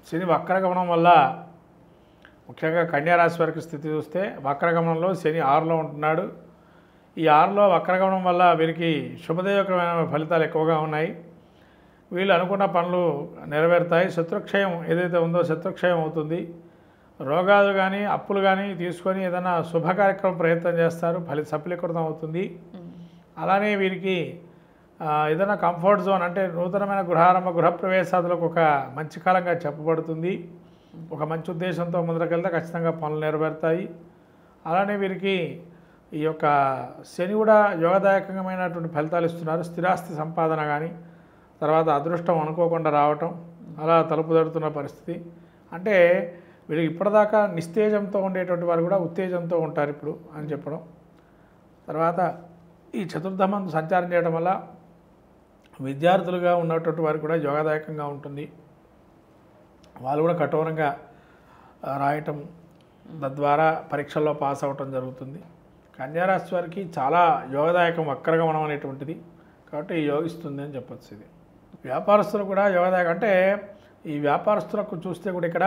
శని వక్రగమనం వల్ల ముఖ్యంగా కన్యా రాశి వారికి స్థితి చూస్తే వక్రగమనంలో శని 6లో ఉంటున్నాడు. ఈ 6లో వక్రగమనం వల్ల వీరికి శుభదాయకమైన ఫలితాలు ఎక్కువగా ఉన్నాయి. వీళ్ళు అనుకున్న పనులు నెరవేరుతాయి. శత్రుక్షయం ఏదైతే ఉందో శత్రుక్షయం అవుతుంది. రోగాలు కానీ అప్పులు కానీ తీసుకొని ఏదైనా శుభ కార్యక్రమం ప్రయత్నం చేస్తారు, సఫలీకృతం అవుతుంది. అలానే వీరికి ఏదైనా కంఫర్ట్ జోన్ అంటే నూతనమైన గృహారంభ గృహప్రవేశాదులకు ఒక మంచి కాలంగా చెప్పబడుతుంది. ఒక మంచి ఉద్దేశంతో ముందరకెళ్తే ఖచ్చితంగా పనులు నెరవేరుతాయి. అలానే వీరికి ఈ యొక్క శని కూడా యోగదాయకమైనటువంటి ఫలితాలు ఇస్తున్నారు. స్థిరాస్తి సంపాదన కానీ తర్వాత అదృష్టం అనుకోకుండా రావటం అలా తలుపు తడుతున్న పరిస్థితి. అంటే వీళ్ళకి ఇప్పటిదాకా నిస్తేజంతో ఉండేటువంటి వారు కూడా ఉత్తేజంతో ఉంటారు ఇప్పుడు అని చెప్పడం. తర్వాత ఈ చతుర్థమందు సంచారం చేయడం వల్ల విద్యార్థులుగా ఉన్నటువంటి వారికి కూడా యోగదాయకంగా ఉంటుంది. వాళ్ళు కూడా కఠోరంగా రాయటం తద్వారా పరీక్షల్లో పాస్ అవ్వటం జరుగుతుంది. కన్యారాశి వారికి చాలా యోగదాయకం వక్రగమనం అనేటువంటిది కాబట్టి యోగిస్తుంది అని చెప్పచ్చు. ఇది వ్యాపారస్తులు కూడా యోగదాయకం. అంటే ఈ వ్యాపారస్తులకు చూస్తే కూడా ఇక్కడ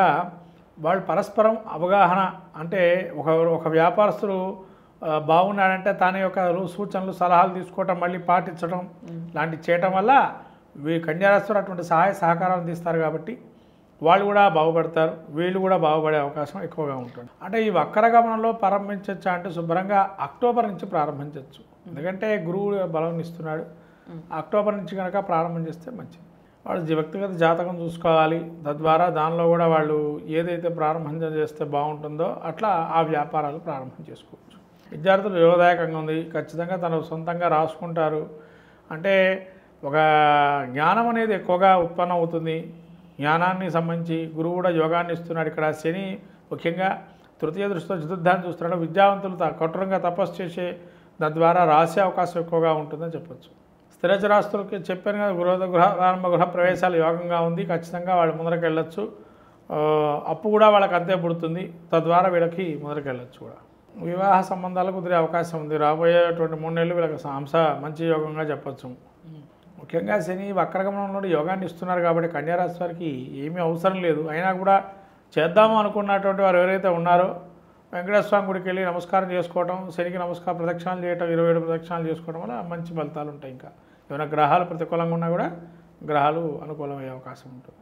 వాళ్ళు పరస్పరం అవగాహన అంటే ఒక వ్యాపారస్తులు బాగున్నాడంటే తన యొక్క సూచనలు సలహాలు తీసుకోవటం మళ్ళీ పాటించడం లాంటివి చేయటం వల్ల కన్యారాశి అటువంటి సహాయ సహకారాలు తీస్తారు కాబట్టి వాళ్ళు కూడా బాగుపడతారు, వీళ్ళు కూడా బాగుపడే అవకాశం ఎక్కువగా ఉంటుంది. అంటే ఈ వక్రగమనంలో ప్రారంభించవచ్చా అంటే శుభ్రంగా అక్టోబర్ నుంచి ప్రారంభించవచ్చు. ఎందుకంటే గురువు బలం ఇస్తున్నాడు. అక్టోబర్ నుంచి కనుక ప్రారంభం చేస్తే మంచిది. వాళ్ళు వ్యక్తిగత జాతకం చూసుకోవాలి. తద్వారా దానిలో కూడా వాళ్ళు ఏదైతే ప్రారంభం చేస్తే బాగుంటుందో అట్లా ఆ వ్యాపారాలు ప్రారంభం చేసుకోవచ్చు. విద్యార్థులు యోగదాయకంగా ఉంది. ఖచ్చితంగా తను సొంతంగా రాసుకుంటారు. అంటే ఒక జ్ఞానం అనేది ఎక్కువగా ఉత్పన్నం అవుతుంది. జ్ఞానాన్ని సంబంధించి గురువు కూడా యోగాన్ని ఇస్తున్నాడు. ఇక్కడ శని ముఖ్యంగా తృతీయ దృష్టితో చతుర్థాన్ని చూస్తున్నాడు. విద్యావంతులు కఠోరంగా తపస్సు చేసే తద్వారా రాసే అవకాశం ఎక్కువగా ఉంటుందని చెప్పచ్చు. స్థిరచరాస్తులకి చెప్పాను కదా, గృహారంభ గృహ ప్రవేశాలు యోగంగా ఉంది. ఖచ్చితంగా వాళ్ళు ముందరకు వెళ్ళొచ్చు. అప్పు కూడా వాళ్ళకి అంతే పుడుతుంది. తద్వారా వీళ్ళకి ముందరకు వెళ్ళొచ్చు కూడా. వివాహ సంబంధాలు కుదిరే అవకాశం ఉంది. రాబోయేటువంటి 3 నెలలు వీళ్ళకి మంచి యోగంగా చెప్పచ్చు. ముఖ్యంగా శని వక్రగమనంలో యోగాన్ని ఇస్తున్నారు కాబట్టి కన్యారాశి వారికి ఏమీ అవసరం లేదు. అయినా కూడా చేద్దాము అనుకున్నటువంటి వారు ఎవరైతే ఉన్నారో వెంకటేశ్వర స్వామి గుడికి వెళ్ళి నమస్కారం చేసుకోవడం, శనికి నమస్కారం ప్రదక్షిణాలు చేయటం, 27 ప్రదక్షిణాలు చేసుకోవడం వల్ల మంచి ఫలితాలు ఉంటాయి. ఇంకా ఏమైనా గ్రహాలు ప్రతికూలంగా ఉన్నా కూడా గ్రహాలు అనుకూలమయ్యే అవకాశం ఉంటుంది.